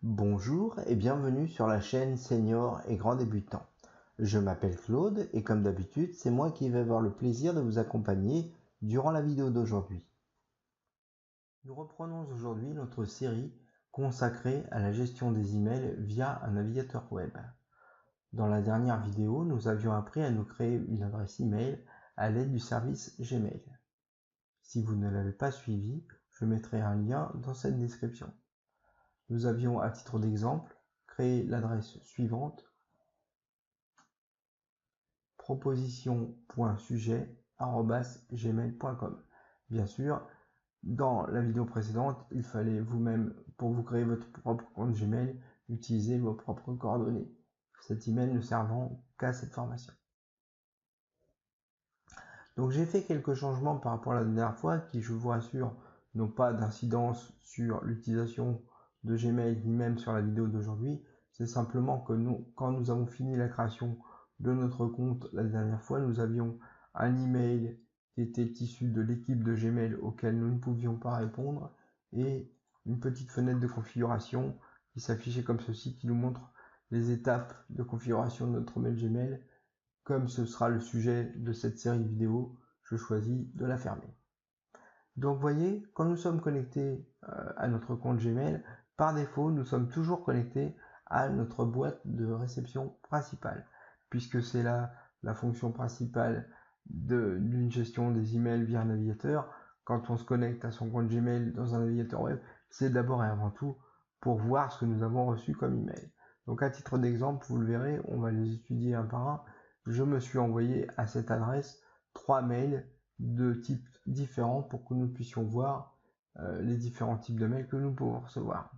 Bonjour et bienvenue sur la chaîne Senior et Grand Débutant. Je m'appelle Claude et comme d'habitude, c'est moi qui vais avoir le plaisir de vous accompagner durant la vidéo d'aujourd'hui. Nous reprenons aujourd'hui notre série consacrée à la gestion des emails via un navigateur web. Dans la dernière vidéo, nous avions appris à nous créer une adresse email à l'aide du service Gmail. Si vous ne l'avez pas suivi, je mettrai un lien dans cette description. Nous avions, à titre d'exemple, créé l'adresse suivante: proposition.sujet@gmail.com. Bien sûr, dans la vidéo précédente, il fallait vous-même, pour vous créer votre propre compte Gmail, utiliser vos propres coordonnées, cet email ne servant qu'à cette formation. Donc j'ai fait quelques changements par rapport à la dernière fois qui, je vous rassure, n'ont pas d'incidence sur l'utilisation de Gmail ni même sur la vidéo d'aujourd'hui. C'est simplement que quand nous avons fini la création de notre compte la dernière fois, nous avions un email qui était issu de l'équipe de Gmail auquel nous ne pouvions pas répondre et une petite fenêtre de configuration qui s'affichait comme ceci, qui nous montre les étapes de configuration de notre mail Gmail. Comme ce sera le sujet de cette série vidéo, je choisis de la fermer. Donc vous voyez, quand nous sommes connectés à notre compte Gmail, par défaut, nous sommes toujours connectés à notre boîte de réception principale, puisque c'est là la fonction principale d'une gestion des emails via un navigateur. Quand on se connecte à son compte Gmail dans un navigateur web, c'est d'abord et avant tout pour voir ce que nous avons reçu comme email. Donc à titre d'exemple, vous le verrez, on va les étudier un par un. Je me suis envoyé à cette adresse 3 mails de types différents pour que nous puissions voir les différents types de mails que nous pouvons recevoir.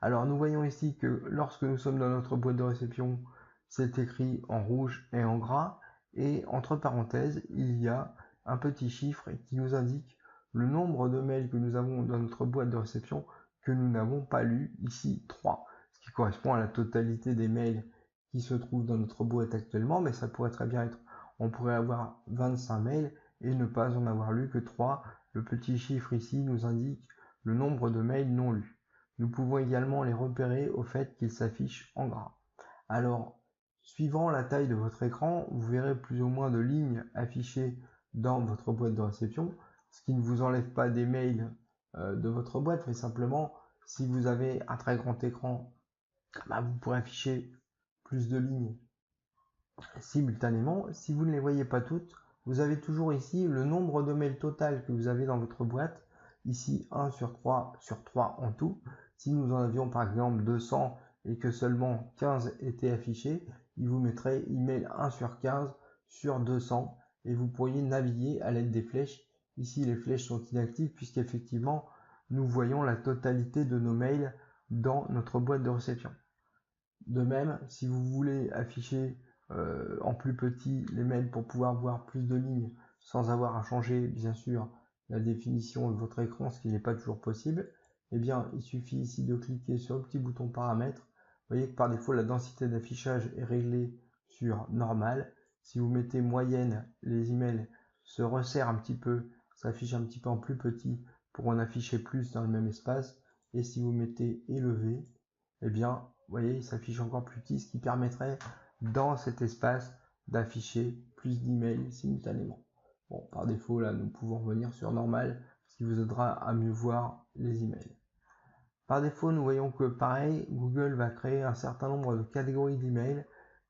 Alors nous voyons ici que lorsque nous sommes dans notre boîte de réception, c'est écrit en rouge et en gras, et entre parenthèses, il y a un petit chiffre qui nous indique le nombre de mails que nous avons dans notre boîte de réception que nous n'avons pas lu, ici 3, ce qui correspond à la totalité des mails qui se trouvent dans notre boîte actuellement, mais ça pourrait très bien être, on pourrait avoir 25 mails et ne pas en avoir lu que 3. Le petit chiffre ici nous indique le nombre de mails non lus. Nous pouvons également les repérer au fait qu'ils s'affichent en gras. Alors, suivant la taille de votre écran, vous verrez plus ou moins de lignes affichées dans votre boîte de réception, ce qui ne vous enlève pas des mails de votre boîte, mais simplement, si vous avez un très grand écran, vous pourrez afficher plus de lignes simultanément. Si vous ne les voyez pas toutes, vous avez toujours ici le nombre de mails total que vous avez dans votre boîte, ici 1 sur 3 en tout. Si nous en avions par exemple 200 et que seulement 15 étaient affichés, il vous mettrait email 1 sur 15 sur 200 et vous pourriez naviguer à l'aide des flèches. Ici les flèches sont inactives puisqu'effectivement nous voyons la totalité de nos mails dans notre boîte de réception. De même, si vous voulez afficher en plus petit les mails pour pouvoir voir plus de lignes sans avoir à changer bien sûr la définition de votre écran, ce qui n'est pas toujours possible, eh bien il suffit ici de cliquer sur le petit bouton paramètres. Vous voyez que par défaut la densité d'affichage est réglée sur normal. Si vous mettez moyenne, les emails se resserrent un petit peu, s'affichent un petit peu en plus petit pour en afficher plus dans le même espace. Et si vous mettez élevé, eh bien vous voyez, il s'affiche encore plus petit, ce qui permettrait dans cet espace d'afficher plus d'emails simultanément. Bon, par défaut, là, nous pouvons revenir sur normal, ce qui vous aidera à mieux voir les emails. Par défaut, nous voyons que pareil, Google va créer un certain nombre de catégories d'emails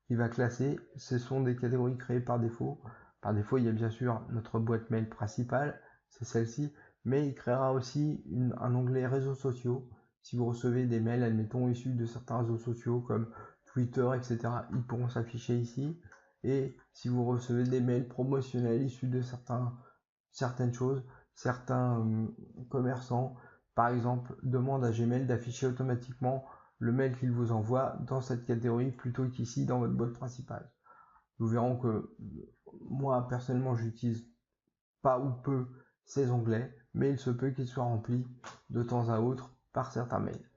qu'il va classer. Ce sont des catégories créées par défaut. Par défaut, il y a bien sûr notre boîte mail principale, c'est celle-ci, mais il créera aussi un onglet réseaux sociaux. Si vous recevez des mails, admettons, issus de certains réseaux sociaux comme Twitter, etc., ils pourront s'afficher ici. Et si vous recevez des mails promotionnels issus de certaines choses, certains commerçants, par exemple, demandent à Gmail d'afficher automatiquement le mail qu'il vous envoie dans cette catégorie plutôt qu'ici dans votre boîte principale. Nous verrons que moi, personnellement, j'utilise pas ou peu ces onglets, mais il se peut qu'ils soient remplis de temps à autre par certains mails.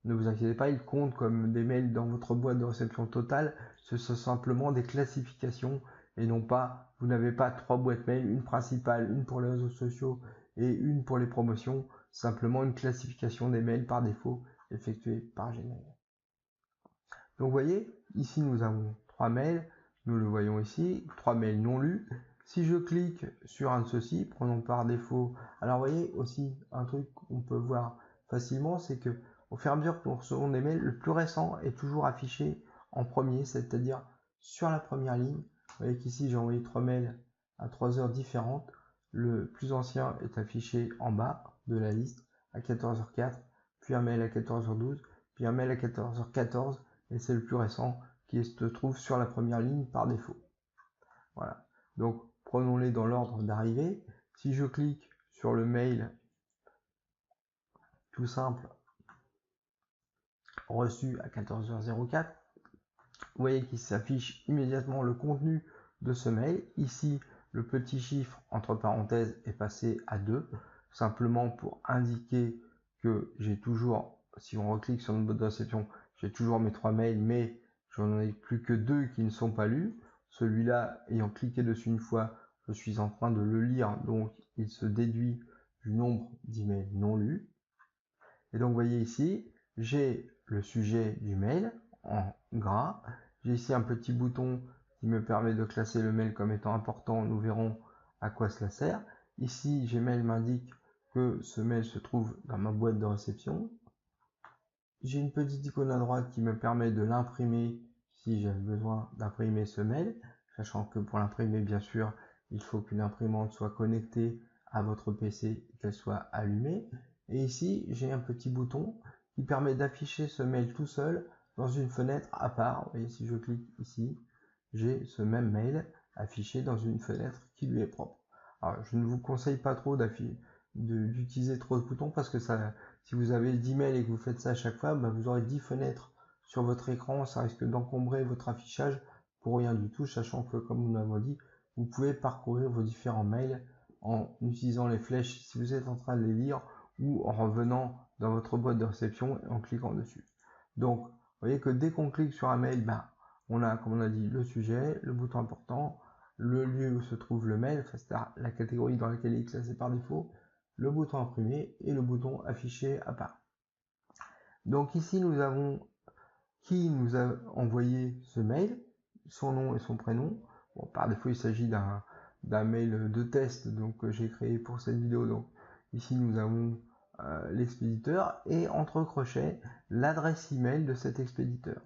Ne vous inquiétez pas, ils comptent comme des mails dans votre boîte de réception totale. Ce sont simplement des classifications et non pas, vous n'avez pas 3 boîtes mail, une principale, une pour les réseaux sociaux et une pour les promotions. Simplement une classification des mails par défaut effectués par Gmail. Donc vous voyez, ici nous avons 3 mails, nous le voyons ici, 3 mails non lus. Si je clique sur un de ceux-ci, prenons par défaut, alors vous voyez aussi un truc qu'on peut voir facilement, c'est que au fur et à mesure que nous recevons des mails, le plus récent est toujours affiché en premier, c'est-à-dire sur la première ligne. Vous voyez qu'ici j'ai envoyé 3 mails à 3 heures différentes, le plus ancien est affiché en bas de la liste à 14h04, puis un mail à 14h12, puis un mail à 14h14, et c'est le plus récent qui se trouve sur la première ligne par défaut. Voilà. Donc prenons-les dans l'ordre d'arrivée. Si je clique sur le mail tout simple reçu à 14h04, vous voyez qu'il s'affiche immédiatement le contenu de ce mail. Ici, le petit chiffre entre parenthèses est passé à 2, simplement pour indiquer que j'ai toujours, si on reclique sur notre boîte de réception, j'ai toujours mes 3 mails, mais j'en ai plus que 2 qui ne sont pas lus. Celui-là, ayant cliqué dessus une fois, je suis en train de le lire, donc il se déduit du nombre d'emails non lus. Et donc vous voyez ici, j'ai le sujet du mail en gras. J'ai ici un petit bouton qui me permet de classer le mail comme étant important. Nous verrons à quoi cela sert. Ici, Gmail m'indique que ce mail se trouve dans ma boîte de réception. J'ai une petite icône à droite qui me permet de l'imprimer si j'ai besoin d'imprimer ce mail, sachant que pour l'imprimer, bien sûr, il faut qu'une imprimante soit connectée à votre PC et qu'elle soit allumée. Et ici, j'ai un petit bouton qui permet d'afficher ce mail tout seul dans une fenêtre à part. Vous voyez, si je clique ici, j'ai ce même mail affiché dans une fenêtre qui lui est propre. Alors, je ne vous conseille pas trop d'utiliser trop de boutons parce que ça, si vous avez 10 mails et que vous faites ça à chaque fois, vous aurez 10 fenêtres sur votre écran, ça risque d'encombrer votre affichage pour rien du tout, sachant que, comme nous l'avons dit, vous pouvez parcourir vos différents mails en utilisant les flèches si vous êtes en train de les lire ou en revenant dans votre boîte de réception et en cliquant dessus. Donc, vous voyez que dès qu'on clique sur un mail, on a, comme on a dit, le sujet, le bouton important, le lieu où se trouve le mail, c'est-à-dire la catégorie dans laquelle il est classé par défaut, le bouton imprimer et le bouton afficher à part. Donc ici nous avons qui nous a envoyé ce mail, son nom et son prénom. Bon, par défaut il s'agit d'un mail de test donc que j'ai créé pour cette vidéo. Donc ici nous avons l'expéditeur et entre crochets l'adresse email de cet expéditeur,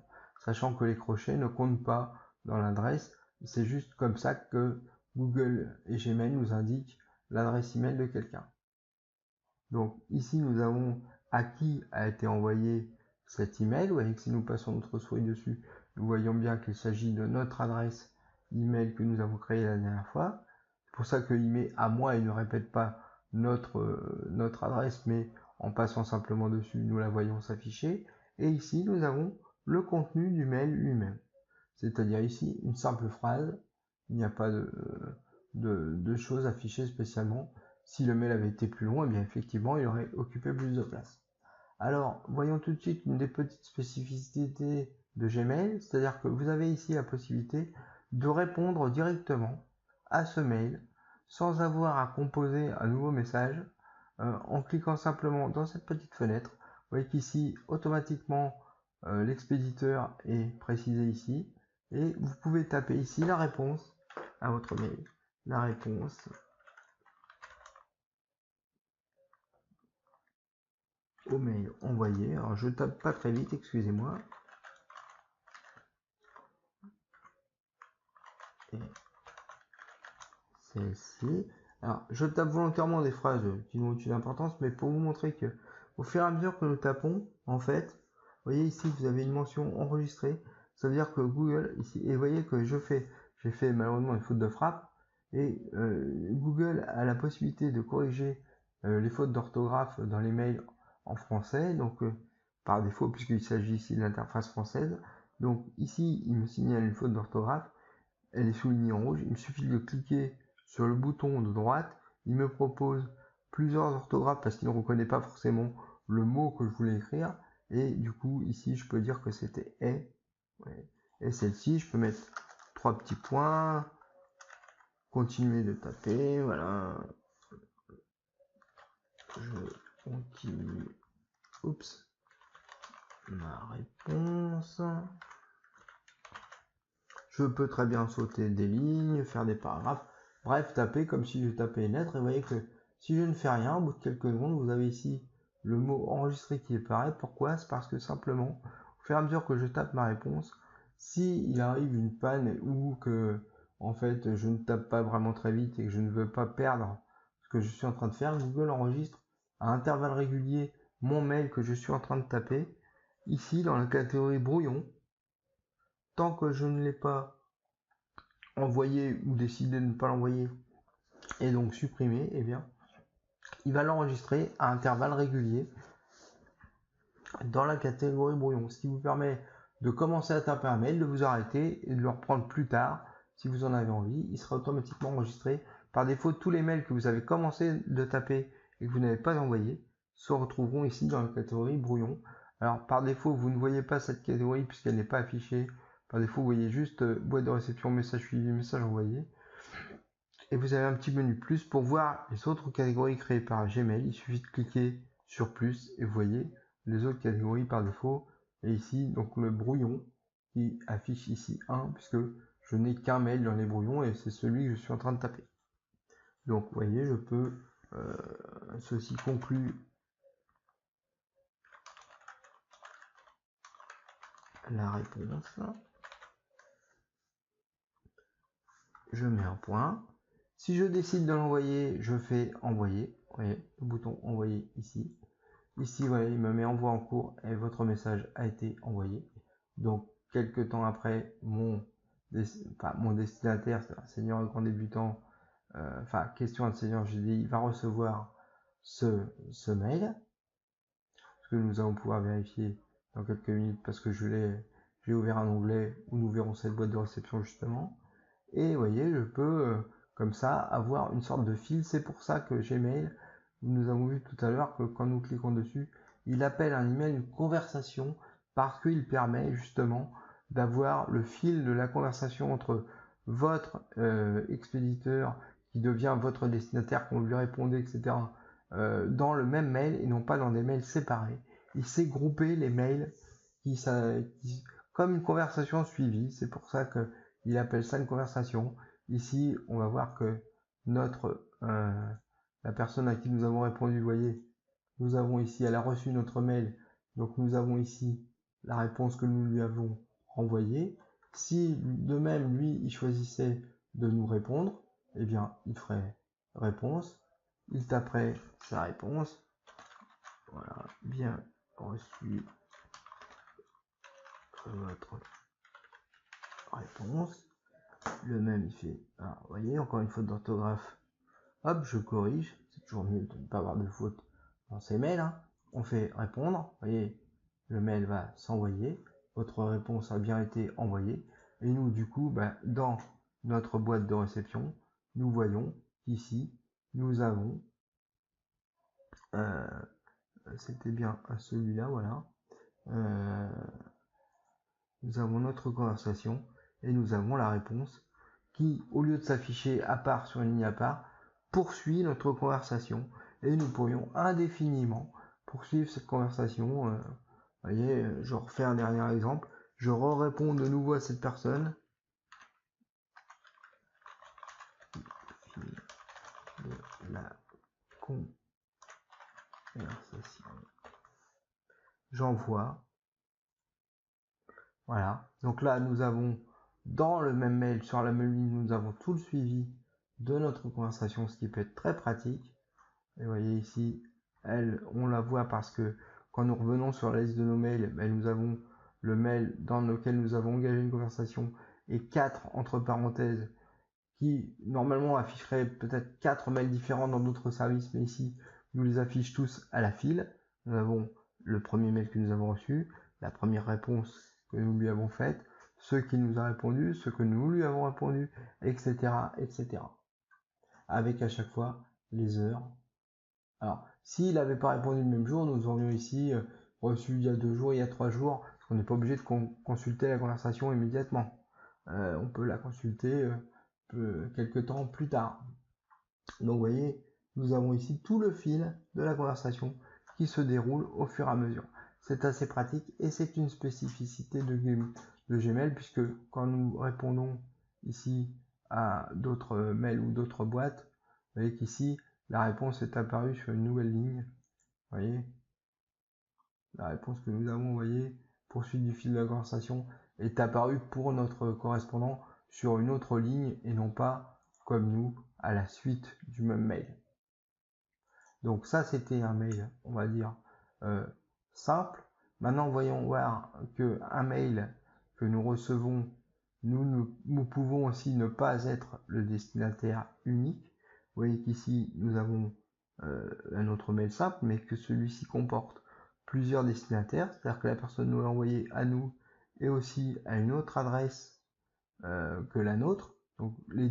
sachant que les crochets ne comptent pas dans l'adresse, c'est juste comme ça que Google et Gmail nous indiquent l'adresse email de quelqu'un. Donc ici nous avons à qui a été envoyé cet email. Vous voyez que si nous passons notre souris dessus, nous voyons bien qu'il s'agit de notre adresse email que nous avons créée la dernière fois. C'est pour ça qu'il met à moi et ne répète pas notre adresse, mais en passant simplement dessus, nous la voyons s'afficher. Et ici nous avons le contenu du mail lui-même. C'est-à-dire ici une simple phrase, il n'y a pas de choses affichées spécialement. Si le mail avait été plus long, eh bien effectivement, il aurait occupé plus de place. Alors, voyons tout de suite une des petites spécificités de Gmail, c'est-à-dire que vous avez ici la possibilité de répondre directement à ce mail sans avoir à composer un nouveau message en cliquant simplement dans cette petite fenêtre. Vous voyez qu'ici, automatiquement, l'expéditeur est précisé ici et vous pouvez taper ici la réponse à votre mail. La réponse au mail envoyé. Alors je tape pas très vite, excusez-moi. Et celle-ci. Alors je tape volontairement des phrases qui n'ont aucune importance, mais pour vous montrer que au fur et à mesure que nous tapons, en fait, vous voyez ici vous avez une mention enregistrée. Ça veut dire que Google ici, et vous voyez que j'ai fait malheureusement une faute de frappe, et Google a la possibilité de corriger les fautes d'orthographe dans les mails en français, donc par défaut puisqu'il s'agit ici de l'interface française. Donc ici il me signale une faute d'orthographe, elle est soulignée en rouge, il me suffit de cliquer sur le bouton de droite, il me propose plusieurs orthographes parce qu'il ne reconnaît pas forcément le mot que je voulais écrire, et du coup ici je peux dire que c'était est, ouais. Et celle-ci je peux mettre 3 petits points, continuer de taper, voilà, je continue, oups, ma réponse. Je peux très bien sauter des lignes, faire des paragraphes, bref, taper comme si je tapais une lettre. Et vous voyez que si je ne fais rien, au bout de quelques secondes, vous avez ici le mot enregistré qui apparaît. Pourquoi? C'est parce que simplement, au fur et à mesure que je tape ma réponse, si il arrive une panne ou que en fait je ne tape pas vraiment très vite et que je ne veux pas perdre ce que je suis en train de faire, Google enregistre à intervalles réguliers mon mail que je suis en train de taper ici dans la catégorie brouillon. Tant que je ne l'ai pas envoyé ou décidé de ne pas l'envoyer et donc supprimer, eh bien, il va l'enregistrer à intervalles réguliers dans la catégorie brouillon, ce qui vous permet de commencer à taper un mail, de vous arrêter et de le reprendre plus tard si vous en avez envie. Il sera automatiquement enregistré. Par défaut, tous les mails que vous avez commencé de taper et que vous n'avez pas envoyé se retrouveront ici dans la catégorie brouillon. Alors par défaut, vous ne voyez pas cette catégorie puisqu'elle n'est pas affichée. Par défaut, vous voyez juste boîte de réception, message suivi, message envoyé. Et vous avez un petit menu plus pour voir les autres catégories créées par Gmail. Il suffit de cliquer sur plus et vous voyez les autres catégories par défaut. Et ici, donc le brouillon qui affiche ici 1 puisque je n'ai qu'un mail dans les brouillons et c'est celui que je suis en train de taper. Donc vous voyez, je peux, ceci conclut la réponse. Je mets un point. Si je décide de l'envoyer, je fais envoyer. Vous voyez, le bouton envoyer ici. Ici, vous voyez, il me met envoi en cours et votre message a été envoyé. Donc, quelques temps après, mon destinataire, c'est un senior et grand débutant, question de senior GDI, va recevoir ce mail. Ce que nous allons pouvoir vérifier dans quelques minutes parce que j'ai ouvert un onglet où nous verrons cette boîte de réception justement. Et vous voyez, je peux comme ça avoir une sorte de fil. C'est pour ça que Gmail, nous avons vu tout à l'heure que quand nous cliquons dessus, il appelle un email une conversation parce qu'il permet justement d'avoir le fil de la conversation entre votre expéditeur qui devient votre destinataire quand vous lui répondez, etc. Dans le même mail et non pas dans des mails séparés. Il sait grouper les mails comme une conversation suivie. C'est pour ça que il appelle ça une conversation. Ici, on va voir que la personne à qui nous avons répondu, vous voyez, nous avons ici, elle a reçu notre mail, donc nous avons ici la réponse que nous lui avons renvoyée. Si de même, lui, il choisissait de nous répondre, eh bien, il ferait réponse, il taperait sa réponse, voilà, bien reçu votre réponse. Le même il fait, vous voyez, encore une faute d'orthographe, hop, je corrige, c'est toujours mieux de ne pas avoir de faute dans ces mails, hein. On fait répondre, vous voyez, le mail va s'envoyer, votre réponse a bien été envoyée, et nous du coup, dans notre boîte de réception, nous voyons qu'ici, nous avons, c'était bien celui-là, voilà, nous avons notre conversation, et nous avons la réponse, qui, au lieu de s'afficher à part sur une ligne à part, poursuit notre conversation et nous pourrions indéfiniment poursuivre cette conversation. Vous voyez, je refais un dernier exemple. Je réponds de nouveau à cette personne. De la conversation. J'envoie. Voilà. Donc là, nous avons dans le même mail, sur la même ligne, nous avons tout le suivi de notre conversation, ce qui peut être très pratique. Et vous voyez ici, on la voit parce que quand nous revenons sur la liste de nos mails, nous avons le mail dans lequel nous avons engagé une conversation et 4 entre parenthèses qui normalement afficheraient peut-être 4 mails différents dans d'autres services, mais ici nous les affiche tous à la file. Nous avons le premier mail que nous avons reçu, la première réponse que nous lui avons faite, ce qu'il nous a répondu, ce que nous lui avons répondu, etc., etc. Avec à chaque fois les heures. Alors, s'il n'avait pas répondu le même jour, nous aurions ici reçu il y a 2 jours, il y a 3 jours, parce qu'on n'est pas obligé de consulter la conversation immédiatement. On peut la consulter quelques temps plus tard. Donc, vous voyez, nous avons ici tout le fil de la conversation qui se déroule au fur et à mesure. c'est assez pratique et c'est une spécificité de Gmail, puisque quand nous répondons ici à d'autres mails ou d'autres boîtes, vous voyez qu'ici la réponse est apparue sur une nouvelle ligne. Vous voyez, la réponse que nous avons envoyée, poursuite du fil de la conversation, est apparue pour notre correspondant sur une autre ligne et non pas comme nous à la suite du même mail. Donc ça, c'était un mail, on va dire, simple. Maintenant, voyons voir qu'un mail que nous recevons, nous pouvons aussi ne pas être le destinataire unique. Vous voyez qu'ici, nous avons un autre mail simple, mais que celui-ci comporte plusieurs destinataires, c'est-à-dire que la personne nous l'a envoyé à nous et aussi à une autre adresse que la nôtre. Donc les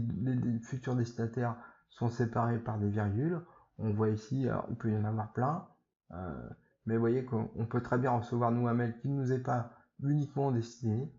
futurs destinataires sont séparés par des virgules. On voit ici, alors, il peut y en avoir plein, mais vous voyez qu'on peut très bien recevoir nous un mail qui ne nous est pas uniquement destiné.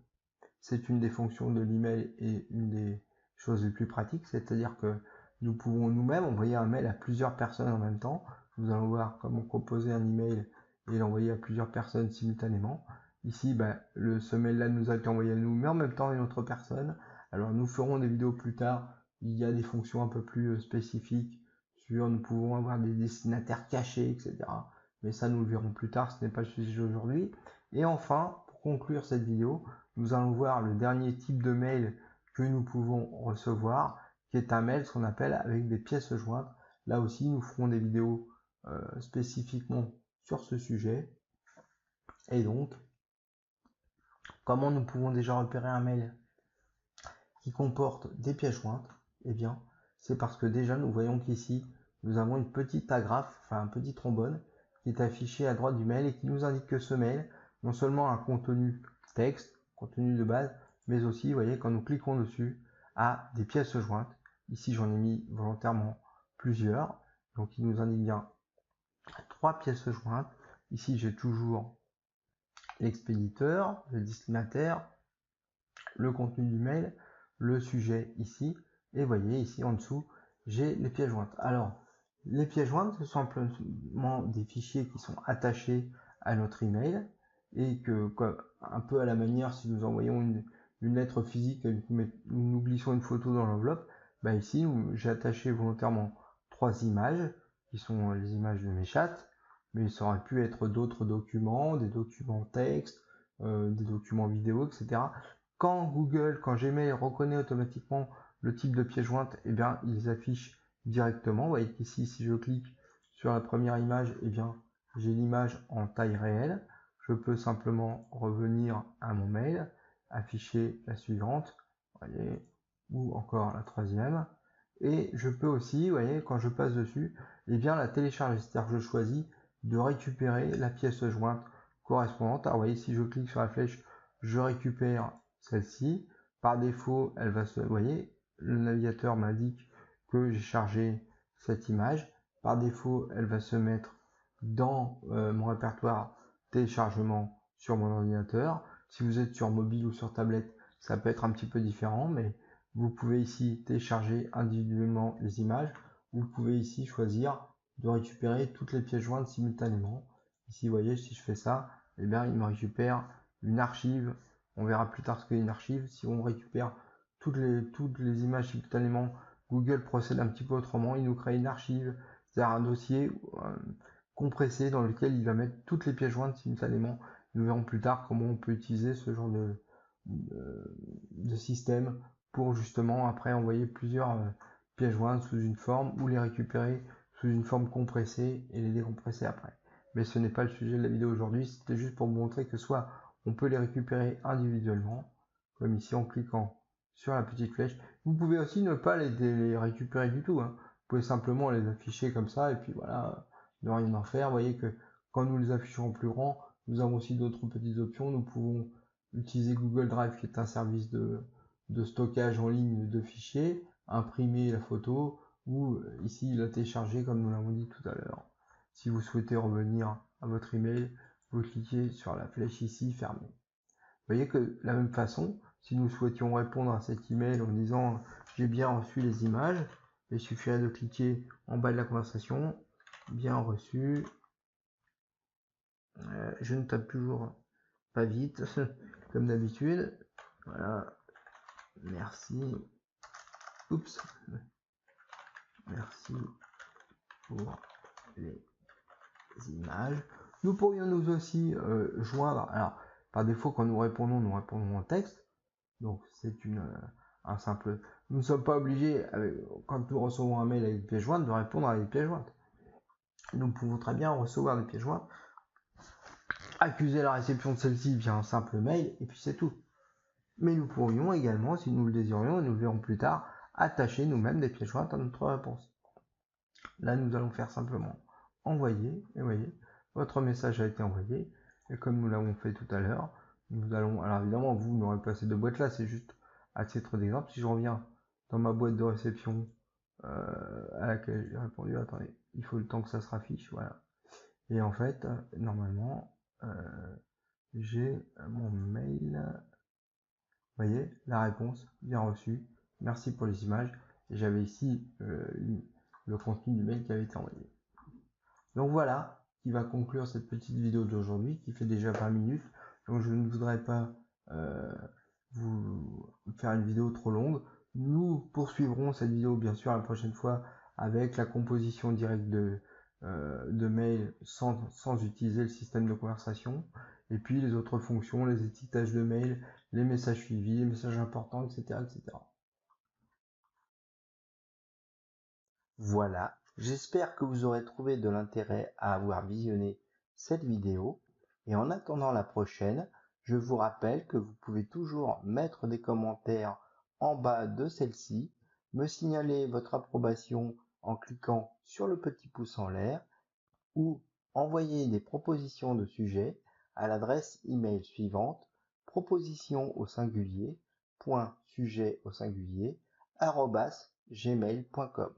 C'est une des fonctions de l'email et une des choses les plus pratiques, c'est-à-dire que nous pouvons nous-mêmes envoyer un mail à plusieurs personnes en même temps. Nous allons voir comment composer un email et l'envoyer à plusieurs personnes simultanément. Ici, ce mail-là nous a été envoyé à nous, mais en même temps à une autre personne. Alors nous ferons des vidéos plus tard. Il y a des fonctions un peu plus spécifiques sur nous pouvons avoir des destinataires cachés, etc. Mais ça, nous le verrons plus tard, ce n'est pas le sujet d'aujourd'hui. Et enfin, pour conclure cette vidéo, nous allons voir le dernier type de mail que nous pouvons recevoir, qui est un mail, ce qu'on appelle avec des pièces jointes. Là aussi, nous ferons des vidéos spécifiquement sur ce sujet. Et donc, comment nous pouvons déjà repérer un mail qui comporte des pièces jointes? Eh bien, c'est parce que déjà, nous voyons qu'ici, nous avons une petite agrafe, enfin un petit trombone, qui est affiché à droite du mail et qui nous indique que ce mail, non seulement a un contenu texte, contenu de base, mais aussi, vous voyez, quand nous cliquons dessus, a des pièces jointes. Ici, j'en ai mis volontairement plusieurs. Donc, il nous indique bien 3 pièces jointes. Ici, j'ai toujours l'expéditeur, le destinataire, le contenu du mail, le sujet ici. Et vous voyez, ici en dessous, j'ai les pièces jointes. Alors, les pièces jointes, ce sont simplement des fichiers qui sont attachés à notre email et que, un peu à la manière, si nous envoyons une lettre physique, nous glissons une photo dans l'enveloppe, ici, j'ai attaché volontairement 3 images qui sont les images de mes chats, mais ça aurait pu être d'autres documents, des documents texte, des documents vidéo, etc. Quand Gmail reconnaît automatiquement le type de pièce jointe, eh bien, ils affichent directement. Vous voyez qu'ici, si je clique sur la première image, eh bien, j'ai l'image en taille réelle. Je peux simplement revenir à mon mail, afficher la suivante, voyez, ou encore la troisième. Et je peux aussi, vous voyez, quand je passe dessus, eh bien, la télécharger. C'est-à-dire que je choisis de récupérer la pièce jointe correspondante. Alors, vous voyez, si je clique sur la flèche, je récupère celle-ci. Par défaut, elle va se, vous voyez, le navigateur m'indique que j'ai chargé cette image. Par défaut, elle va se mettre dans mon répertoire téléchargement sur mon ordinateur. Si vous êtes sur mobile ou sur tablette, ça peut être un petit peu différent, mais vous pouvez ici télécharger individuellement les images. Vous pouvez ici choisir de récupérer toutes les pièces jointes simultanément. Ici, vous voyez, si je fais ça, eh bien, il me récupère une archive. On verra plus tard ce qu'est une archive. Si on récupère toutes les images simultanément, Google procède un petit peu autrement. Il nous crée une archive, c'est-à-dire un dossier compressé dans lequel il va mettre toutes les pièces jointes simultanément. Nous verrons plus tard comment on peut utiliser ce genre de système pour justement après envoyer plusieurs pièces jointes sous une forme ou les récupérer sous une forme compressée et les décompresser après. Mais ce n'est pas le sujet de la vidéo aujourd'hui, c'était juste pour vous montrer que soit on peut les récupérer individuellement, comme ici en cliquant sur la petite flèche. Vous pouvez aussi ne pas les récupérer du tout, hein. Vous pouvez simplement les afficher comme ça et puis voilà, ne rien en faire. Vous voyez que quand nous les affichons en plus grand, nous avons aussi d'autres petites options. Nous pouvons utiliser Google Drive qui est un service de stockage en ligne de fichiers, imprimer la photo ou ici la télécharger comme nous l'avons dit tout à l'heure. Si vous souhaitez revenir à votre email, vous cliquez sur la flèche ici, fermer. Vous voyez que de la même façon, si nous souhaitions répondre à cet email en disant j'ai bien reçu les images, il suffirait de cliquer en bas de la conversation, bien reçu, Je ne tape toujours pas vite, comme d'habitude. Voilà. Merci. Oups. Merci pour les images. Nous pourrions nous aussi joindre. Alors, par défaut, quand nous répondons en texte. Donc, c'est un simple. Nous ne sommes pas obligés, quand nous recevons un mail avec des pièces jointes, de répondre avec des pièces jointes. Nous pouvons très bien recevoir des pièces jointes, accuser la réception de celle-ci via un simple mail, et puis c'est tout. Mais nous pourrions également, si nous le désirions, et nous le verrons plus tard, attacher nous-mêmes des pièces jointes à notre réponse. Là, nous allons faire simplement envoyer, et vous voyez, votre message a été envoyé, et comme nous l'avons fait tout à l'heure, nous allons, alors évidemment, vous n'aurez pas ces deux boîtes là, c'est juste à titre d'exemple. Si je reviens dans ma boîte de réception à laquelle j'ai répondu, attendez, il faut le temps que ça se raffiche, voilà. Et en fait, normalement, j'ai mon mail, vous voyez, la réponse, bien reçue, merci pour les images, et j'avais ici le contenu du mail qui avait été envoyé. Donc voilà, qui va conclure cette petite vidéo d'aujourd'hui, qui fait déjà 20 minutes, donc je ne voudrais pas vous faire une vidéo trop longue. Nous poursuivrons cette vidéo bien sûr la prochaine fois avec la composition directe de mail sans utiliser le système de conversation, et puis les autres fonctions, les étiquetages de mail, les messages suivis, les messages importants, etc. etc. Voilà, j'espère que vous aurez trouvé de l'intérêt à avoir visionné cette vidéo, et en attendant la prochaine, je vous rappelle que vous pouvez toujours mettre des commentaires en bas de celle-ci, me signaler votre approbation en cliquant sur le petit pouce en l'air, ou envoyer des propositions de sujets à l'adresse email suivante: proposition au singulier, .sujet au singulier, @gmail.com.